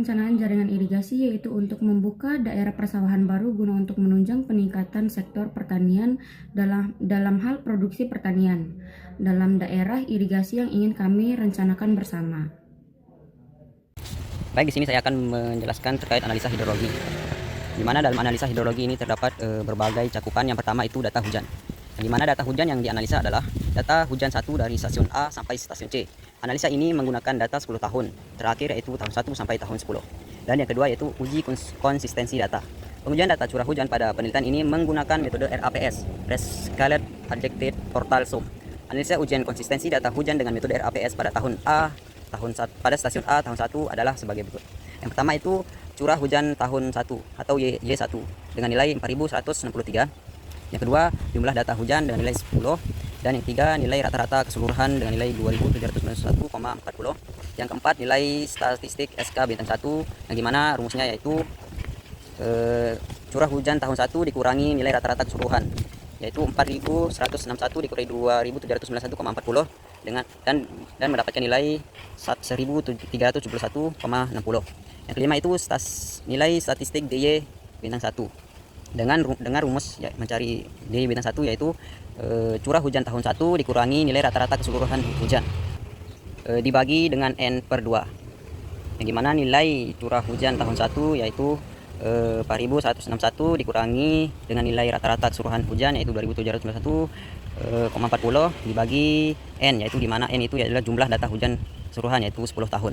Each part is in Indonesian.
perencanaan jaringan irigasi, yaitu untuk membuka daerah persawahan baru guna untuk menunjang peningkatan sektor pertanian dalam hal produksi pertanian dalam daerah irigasi yang ingin kami rencanakan bersama. Baik, di sini saya akan menjelaskan terkait analisa hidrologi. Di mana dalam analisa hidrologi ini terdapat berbagai cakupan. Yang pertama itu data hujan. Di mana data hujan yang dianalisa adalah data hujan 1 dari stasiun A sampai stasiun C. Analisa ini menggunakan data 10 tahun, terakhir yaitu tahun 1 sampai tahun 10. Dan yang kedua yaitu uji konsistensi data. Pengujian data curah hujan pada penelitian ini menggunakan metode RAPS, Rescaled Adjective Portal Sum. Analisa ujian konsistensi data hujan dengan metode RAPS pada pada stasiun A tahun 1 adalah sebagai berikut. Yang pertama itu curah hujan tahun 1 atau Y1 dengan nilai 4163. Yang kedua, jumlah data hujan dengan nilai 10. Dan yang ketiga, nilai rata-rata keseluruhan dengan nilai 2791,40. Yang keempat, nilai statistik SK bintang 1, yang dimana rumusnya yaitu curah hujan tahun 1 dikurangi nilai rata-rata keseluruhan, yaitu 4161 dikurangi 2791,40 dan mendapatkan nilai 1371,60. Yang kelima itu nilai statistik DY bintang 1 dengan rumus mencari DY bintang 1 yaitu curah hujan tahun 1 dikurangi nilai rata-rata keseluruhan hujan dibagi dengan N/2, yang dimana nilai curah hujan tahun 1 yaitu 4161 dikurangi dengan nilai rata-rata keseluruhan hujan yaitu 2791,40 dibagi N, yaitu dimana N itu adalah jumlah data hujan keseluruhan yaitu 10 tahun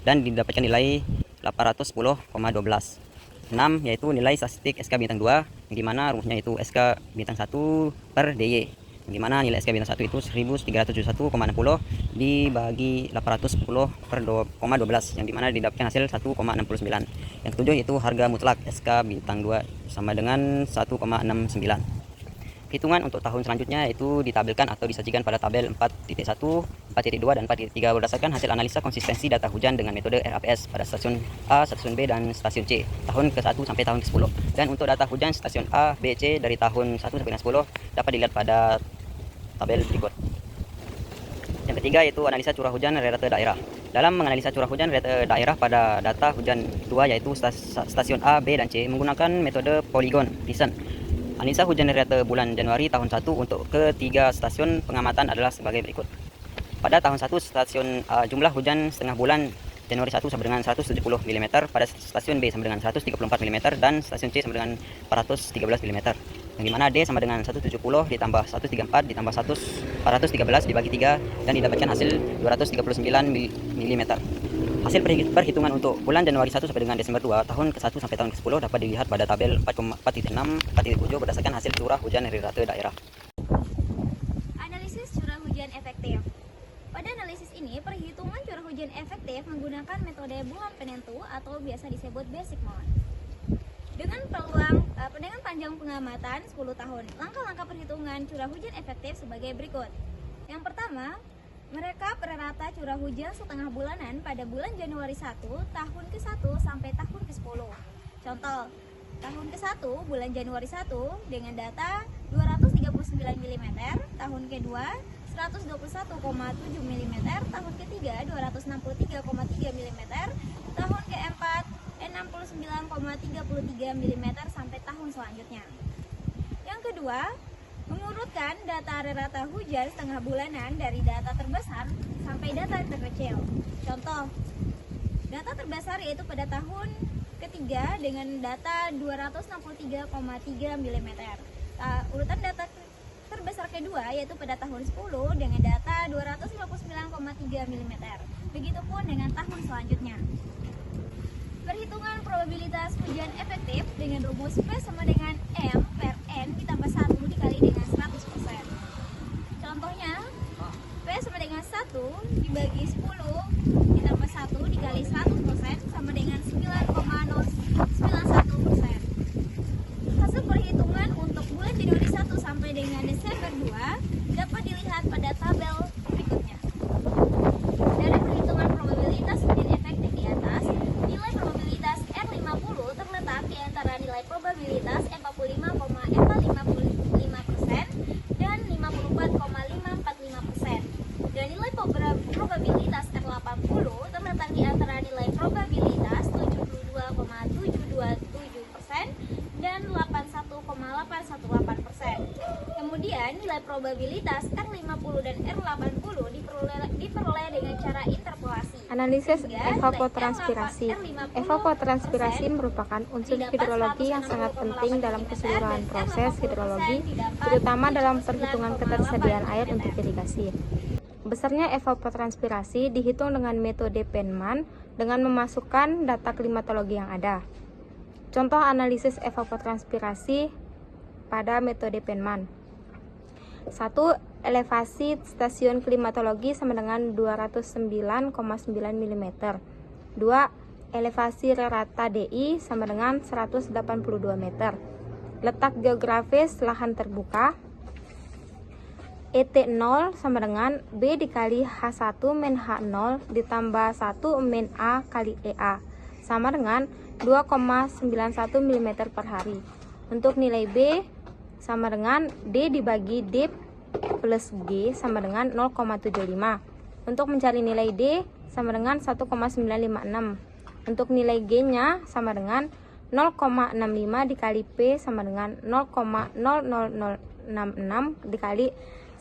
dan didapatkan nilai 810,12. 6 yaitu nilai statistik SK bintang 2, yang dimana rumusnya itu SK bintang 1 per DY, yang dimana nilai SK bintang 1 itu 1371,60 dibagi 810 per 12, yang dimana didapatkan hasil 1,69. Yang ketujuh yaitu harga mutlak SK bintang 2 sama dengan 1,69. Hitungan untuk tahun selanjutnya itu ditampilkan atau disajikan pada tabel 4.1, 4.2, dan 4.3 berdasarkan hasil analisa konsistensi data hujan dengan metode RAPS pada stasiun A, stasiun B, dan stasiun C tahun ke-1 sampai tahun ke-10. Dan untuk data hujan stasiun A, B, C dari tahun 1 sampai 10 dapat dilihat pada tabel berikut. Yang ketiga yaitu analisa curah hujan rata daerah. Dalam menganalisa curah hujan rata daerah pada data hujan 2 yaitu stasiun A, B, dan C menggunakan metode polygon descent. Analisa hujan rata bulan Januari tahun 1 untuk ketiga stasiun pengamatan adalah sebagai berikut. Pada tahun 1 stasiun jumlah hujan setengah bulan Januari 1 sama dengan 170 mm, pada stasiun B sama dengan 134 mm, dan stasiun C sama dengan 413 mm. Yang dimana D sama dengan 170 ditambah 134 ditambah 413 dibagi 3 dan didapatkan hasil 239 mm. Hasil perhitungan untuk bulan Januari 1 sampai dengan Desember 2 tahun ke-1 sampai tahun ke-10 dapat dilihat pada tabel 4.6, 4.7 berdasarkan hasil curah hujan rata daerah. Analisis curah hujan efektif. Pada analisis ini, perhitungan curah hujan efektif menggunakan metode bulan penentu atau biasa disebut basic mode. Dengan panjang pengamatan 10 tahun, langkah-langkah perhitungan curah hujan efektif sebagai berikut. Yang pertama, merekap rata curah hujan setengah bulanan pada bulan Januari 1 tahun ke-1 sampai tahun ke-10. Contoh, tahun ke-1 bulan Januari 1 dengan data 239 mm, tahun ke-2 121,7 mm, tahun ke-3 263,3 mm, tahun ke-4 69,33 mm sampai tahun selanjutnya. Yang kedua, mengurutkan data rata hujan setengah bulanan dari data terbesar sampai data terkecil. Contoh, data terbesar yaitu pada tahun ketiga dengan data 263,3 mm. Urutan data terbesar kedua yaitu pada tahun 10 dengan data 259,3 mm. Begitupun dengan tahun selanjutnya. Perhitungan probabilitas hujan efektif dengan rumus P sama dengan M per N ditambah 1 dikali dengan 100%. Contohnya, P sama dengan 1 dibagi 10 ditambah 1 dikali 100% sama dengan 9,091%. Hasil perhitungan untuk bulan Januari 1 sampai dengan Desember 2 dapat dilihat pada tabel berikutnya. Dari perhitungan probabilitas hujan efektif di atas, nilai probabilitas R50 terletak di antara nilai probabilitas 45,455% dan 54,545%. Dan nilai probabilitas R80 probabilitas R50 dan R80 diperoleh dengan cara interpolasi. Analisis Sehingga evapotranspirasi. R50 Evapotranspirasi merupakan unsur hidrologi yang sangat penting dalam keseluruhan proses hidrologi, terutama dalam perhitungan ketersediaan air untuk irigasi. Besarnya evapotranspirasi dihitung dengan metode Penman dengan memasukkan data klimatologi yang ada. Contoh analisis evapotranspirasi pada metode Penman. 1. Elevasi stasiun klimatologi sama dengan 209,9 mm. 2. Elevasi rata DI sama dengan 182 meter. Letak geografis lahan terbuka. ET0 sama dengan B dikali H1 min H0 ditambah 1 min A kali EA sama dengan 2,91 mm per hari. Untuk nilai B sama dengan D dibagi D plus G sama dengan 0,75. Untuk mencari nilai D sama dengan 1,956. Untuk nilai G-nya sama dengan 0,65 dikali P sama dengan 0,00066 dikali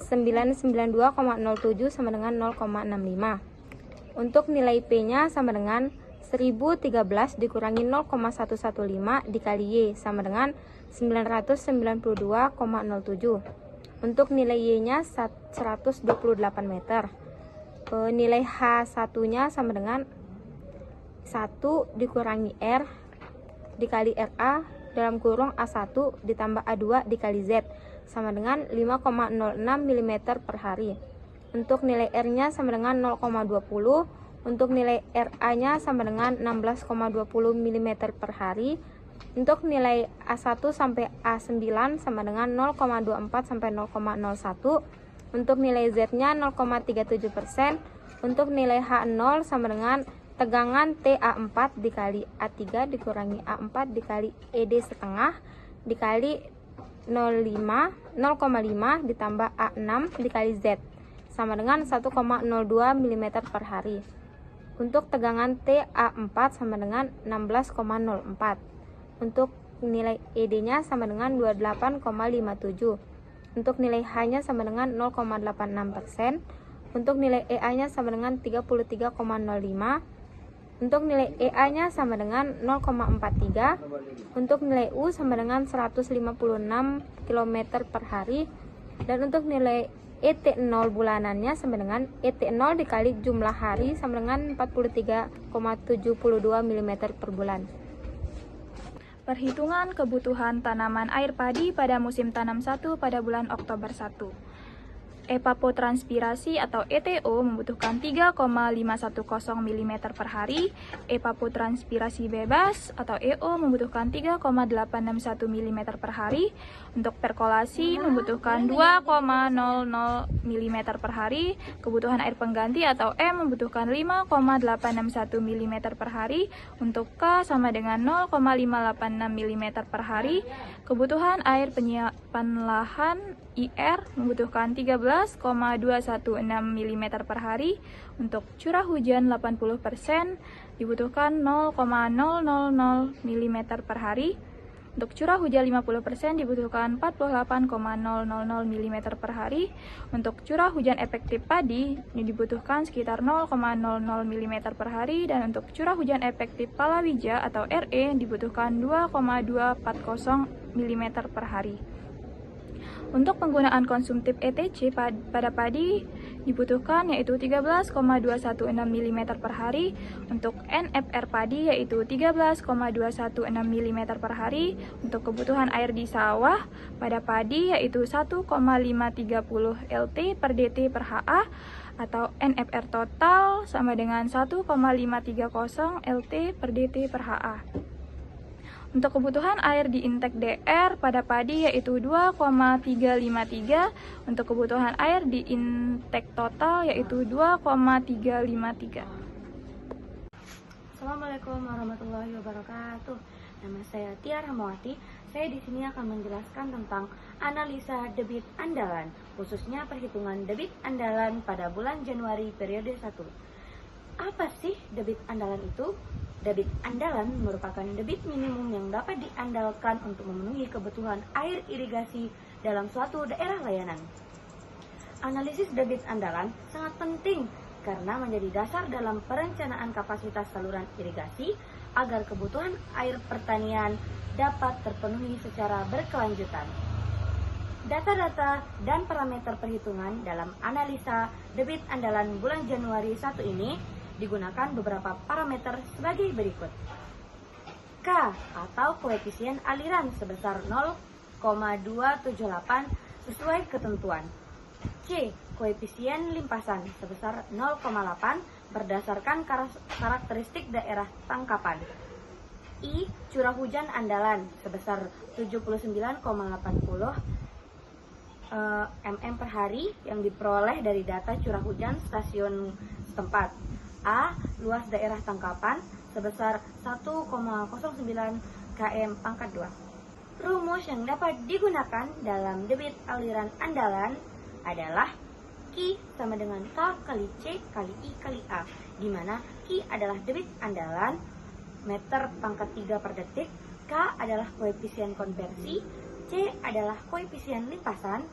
992,07 sama dengan 0,65. Untuk nilai P-nya sama dengan 1013 dikurangi 0,115 dikali Y sama dengan 992,07. Untuk nilai Y-nya 128 meter. Nilai H1-nya sama dengan 1 dikurangi R dikali RA dalam kurung A1 ditambah A2 dikali Z sama dengan 5,06 mm per hari. Untuk nilai R-nya sama dengan 0,20. Untuk nilai RA-nya sama dengan 16,20 mm per hari. Untuk nilai A1 sampai A9 sama dengan 0,24 sampai 0,01. Untuk nilai Z-nya 0,37%. Untuk nilai H0 sama dengan tegangan TA4 dikali A3 dikurangi A4 dikali ED setengah dikali 0,5 ditambah A6 dikali Z sama dengan 1,02 mm per hari. Untuk tegangan TA4 sama dengan 16,04. Untuk nilai ED-nya sama dengan 28,57. Untuk nilai H-nya sama dengan 0,86%. Untuk nilai EA-nya sama dengan 33,05. Untuk nilai EA-nya sama dengan 0,43. Untuk nilai U sama dengan 156 km per hari. Dan untuk nilai ET0 bulanannya sama dengan ET0 dikali jumlah hari sama dengan 43,72 mm per bulan. Perhitungan kebutuhan tanaman air padi pada musim tanam 1 pada bulan Oktober 1. Evapotranspirasi atau ETO membutuhkan 3,510 mm per hari. Evapotranspirasi bebas atau EO membutuhkan 3,861 mm per hari. Untuk perkolasi membutuhkan 2,00 mm per hari. Kebutuhan air pengganti atau M membutuhkan 5,861 mm per hari. Untuk K sama dengan 0,586 mm per hari. Kebutuhan air penyiapan lahan IR membutuhkan 13,216 mm per hari. Untuk curah hujan 80% dibutuhkan 0,000 mm per hari. Untuk curah hujan 50% dibutuhkan 48,000 mm per hari. Untuk curah hujan efektif padi dibutuhkan sekitar 0,00 mm per hari. Dan untuk curah hujan efektif palawija atau RE dibutuhkan 2,240 mm per hari. Untuk penggunaan konsumtif ETC pada padi dibutuhkan yaitu 13,216 mm per hari. Untuk NFR padi yaitu 13,216 mm per hari. Untuk kebutuhan air di sawah pada padi yaitu 1,530 LT per DT per HA atau NFR total sama dengan 1,530 LT per DT per HA. Untuk kebutuhan air di intake DR pada padi yaitu 2,353. Untuk kebutuhan air di intake total yaitu 2,353. Assalamualaikum warahmatullahi wabarakatuh. Nama saya Tia Rahmawati. Saya di sini akan menjelaskan tentang analisa debit andalan, khususnya perhitungan debit andalan pada bulan Januari periode 1. Apa sih debit andalan itu? Debit andalan merupakan debit minimum yang dapat diandalkan untuk memenuhi kebutuhan air irigasi dalam suatu daerah layanan. Analisis debit andalan sangat penting karena menjadi dasar dalam perencanaan kapasitas saluran irigasi agar kebutuhan air pertanian dapat terpenuhi secara berkelanjutan. Data-data dan parameter perhitungan dalam analisa debit andalan bulan Januari 1 ini digunakan beberapa parameter sebagai berikut. K atau koefisien aliran sebesar 0,278 sesuai ketentuan. C. Koefisien limpasan sebesar 0,8 berdasarkan karakteristik daerah tangkapan. I. Curah hujan andalan sebesar 79,80 mm per hari yang diperoleh dari data curah hujan stasiun setempat. A. Luas daerah tangkapan sebesar 1,09 km pangkat 2. Rumus yang dapat digunakan dalam debit aliran andalan adalah Q sama dengan K kali C kali I kali A, di mana Q adalah debit andalan meter pangkat 3 per detik, K adalah koefisien konversi, C adalah koefisien limpasan,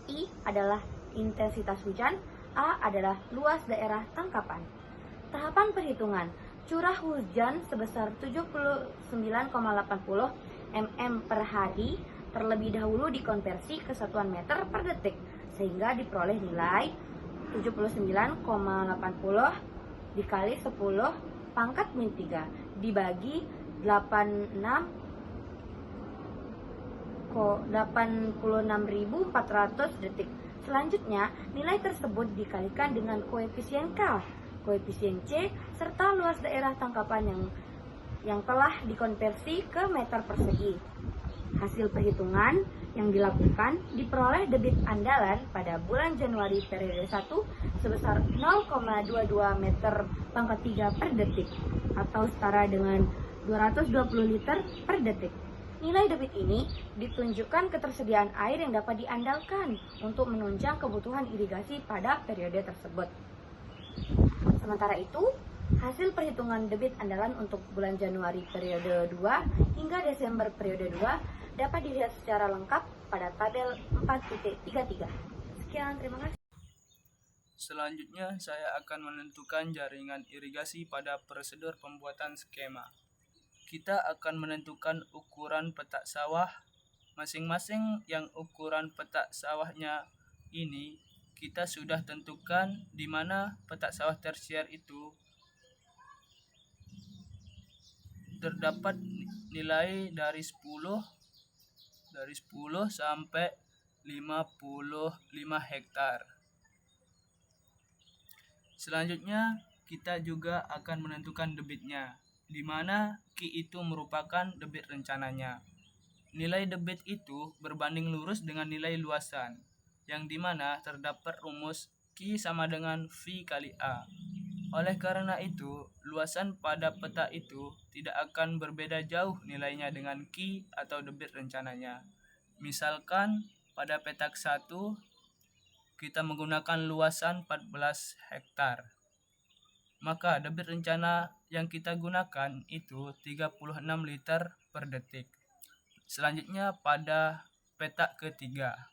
I adalah intensitas hujan, A adalah luas daerah tangkapan. Tahapan perhitungan, curah hujan sebesar 79,80 mm per hari terlebih dahulu dikonversi ke satuan meter per detik sehingga diperoleh nilai 79,80 dikali 10 pangkat min 3 dibagi 86.400 detik. Selanjutnya, nilai tersebut dikalikan dengan koefisien K, koefisien C, serta luas daerah tangkapan yang telah dikonversi ke meter persegi. Hasil perhitungan yang dilakukan diperoleh debit andalan pada bulan Januari periode 1 sebesar 0,22 meter pangkat 3 per detik atau setara dengan 220 liter per detik. Nilai debit ini ditunjukkan ketersediaan air yang dapat diandalkan untuk menunjang kebutuhan irigasi pada periode tersebut. Sementara itu, hasil perhitungan debit andalan untuk bulan Januari periode 2 hingga Desember periode 2 dapat dilihat secara lengkap pada tabel 4.33. Sekian, terima kasih. Selanjutnya, saya akan menentukan jaringan irigasi pada prosedur pembuatan skema. Kita akan menentukan ukuran petak sawah masing-masing. Yang ukuran petak sawahnya ini kita sudah tentukan, di mana petak sawah tersier itu terdapat nilai dari 10 sampai 55 hektar. Selanjutnya, kita juga akan menentukan debitnya, di mana Q itu merupakan debit rencananya. Nilai debit itu berbanding lurus dengan nilai luasan, yang di mana terdapat rumus Q sama dengan V kali A. Oleh karena itu, luasan pada peta itu tidak akan berbeda jauh nilainya dengan Q atau debit rencananya. Misalkan pada petak 1 kita menggunakan luasan 14 hektar. Maka debit rencana yang kita gunakan itu 36 liter per detik. Selanjutnya pada petak ketiga,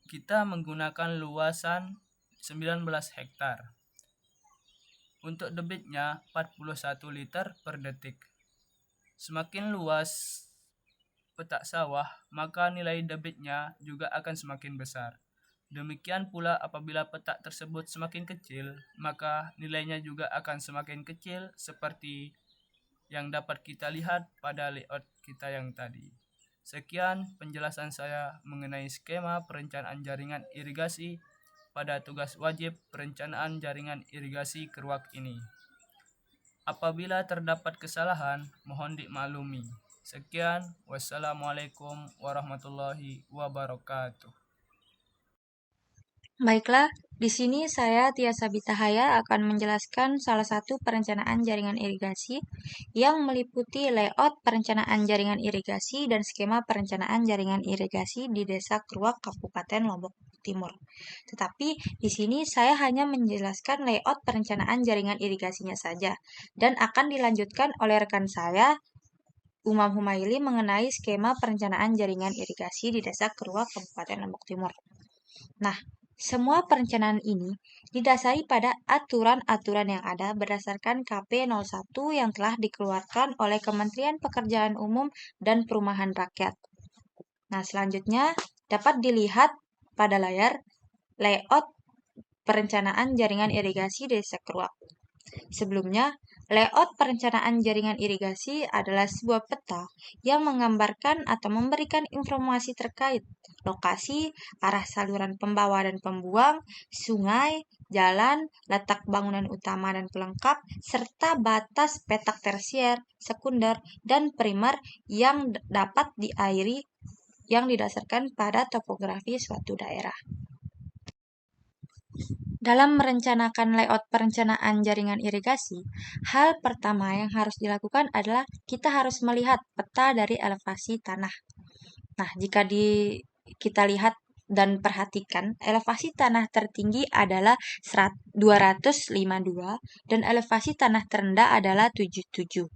kita menggunakan luasan 19 hektar. Untuk debitnya 41 liter per detik. Semakin luas petak sawah, maka nilai debitnya juga akan semakin besar. Demikian pula apabila petak tersebut semakin kecil, maka nilainya juga akan semakin kecil seperti yang dapat kita lihat pada layout kita yang tadi. Sekian penjelasan saya mengenai skema perencanaan jaringan irigasi pada tugas wajib perencanaan jaringan irigasi Keruak ini. Apabila terdapat kesalahan, mohon dimaklumi. Sekian, wassalamualaikum warahmatullahi wabarakatuh. Baiklah, di sini saya Tia Sabitahaya akan menjelaskan salah satu perencanaan jaringan irigasi yang meliputi layout perencanaan jaringan irigasi dan skema perencanaan jaringan irigasi di Desa Keruak, Kabupaten Lombok Timur. Tetapi di sini saya hanya menjelaskan layout perencanaan jaringan irigasinya saja dan akan dilanjutkan oleh rekan saya Umam Humaili mengenai skema perencanaan jaringan irigasi di Desa Keruak, Kabupaten Lombok Timur. Nah, semua perencanaan ini didasari pada aturan-aturan yang ada berdasarkan KP 01 yang telah dikeluarkan oleh Kementerian Pekerjaan Umum dan Perumahan Rakyat. Nah, selanjutnya dapat dilihat pada layar layout perencanaan jaringan irigasi Desa Keruak. Sebelumnya, layout perencanaan jaringan irigasi adalah sebuah peta yang menggambarkan atau memberikan informasi terkait lokasi, arah saluran pembawa dan pembuang, sungai, jalan, letak bangunan utama dan pelengkap, serta batas petak tersier, sekunder, dan primer yang dapat diairi yang didasarkan pada topografi suatu daerah. Dalam merencanakan layout perencanaan jaringan irigasi, hal pertama yang harus dilakukan adalah kita harus melihat peta dari elevasi tanah. Nah, jika kita lihat dan perhatikan, elevasi tanah tertinggi adalah 252 dan elevasi tanah terendah adalah 77.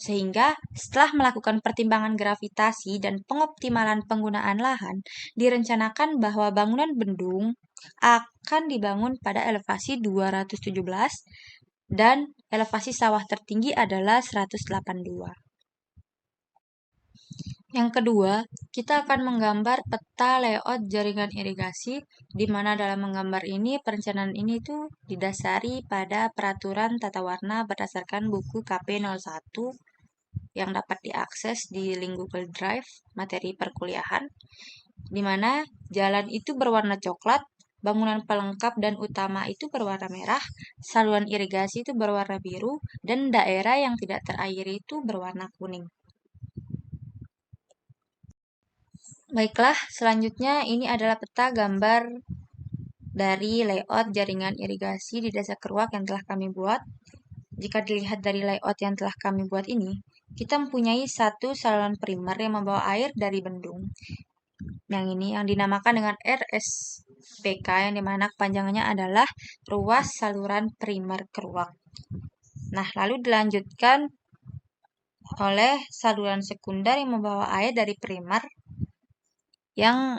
Sehingga setelah melakukan pertimbangan gravitasi dan pengoptimalan penggunaan lahan, direncanakan bahwa bangunan bendung akan dibangun pada elevasi 217 dan elevasi sawah tertinggi adalah 182. Yang kedua, kita akan menggambar peta layout jaringan irigasi, di mana dalam menggambar ini, perencanaan ini itu didasari pada peraturan tata warna berdasarkan buku KP 01 yang dapat diakses di link Google Drive materi perkuliahan, di mana jalan itu berwarna coklat, bangunan pelengkap dan utama itu berwarna merah, saluran irigasi itu berwarna biru, dan daerah yang tidak terairi itu berwarna kuning. Baiklah, selanjutnya ini adalah peta gambar dari layout jaringan irigasi di Desa Keruak yang telah kami buat. Jika dilihat dari layout yang telah kami buat ini, kita mempunyai satu saluran primer yang membawa air dari bendung. Yang ini yang dinamakan dengan RSPK, yang dimana kepanjangannya adalah Ruas Saluran Primer Keruak. Nah, lalu dilanjutkan oleh saluran sekunder yang membawa air dari primer, yang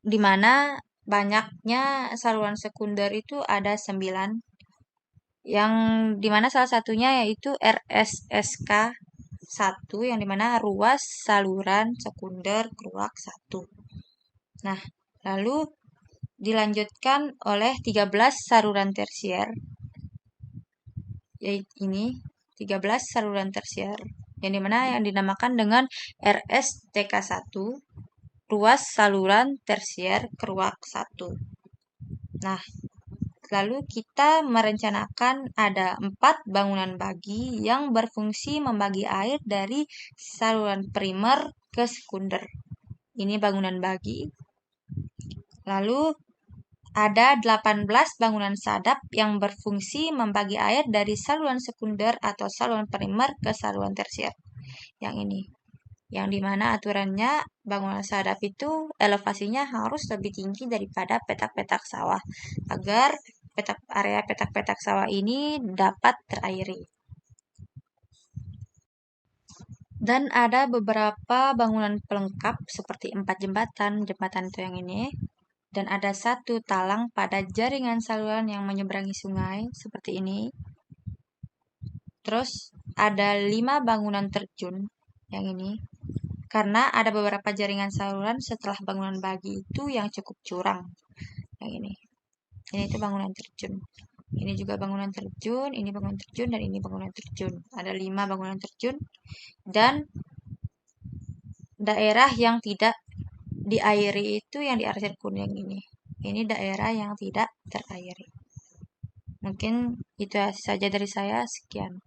dimana banyaknya saluran sekunder itu ada 9, yang dimana salah satunya yaitu RSSK 1, yang dimana ruas saluran sekunder Keruak 1. Nah, lalu dilanjutkan oleh 13 saluran tersier, yaitu ini 13 saluran tersier, yang dimana yang dinamakan dengan RSTK 1, ruas saluran tersier Keruak 1. Nah, lalu kita merencanakan ada 4 bangunan bagi yang berfungsi membagi air dari saluran primer ke sekunder. Ini bangunan bagi. Lalu ada 18 bangunan sadap yang berfungsi membagi air dari saluran sekunder atau saluran primer ke saluran tersier. Yang ini. Yang dimana aturannya bangunan sadap itu elevasinya harus lebih tinggi daripada petak-petak sawah agar area petak-petak sawah ini dapat terairi. Dan ada beberapa bangunan pelengkap seperti 4 jembatan itu yang ini, dan ada 1 talang pada jaringan saluran yang menyeberangi sungai seperti ini. Terus ada 5 bangunan terjun yang ini, karena ada beberapa jaringan saluran setelah bangunan bagi itu yang cukup curang. Yang ini itu bangunan terjun. Ini juga bangunan terjun, ini bangunan terjun, dan ini bangunan terjun. Ada 5 bangunan terjun. Dan daerah yang tidak diairi itu yang di arsir kuning ini. Ini daerah yang tidak terairi. Mungkin itu saja dari saya. Sekian.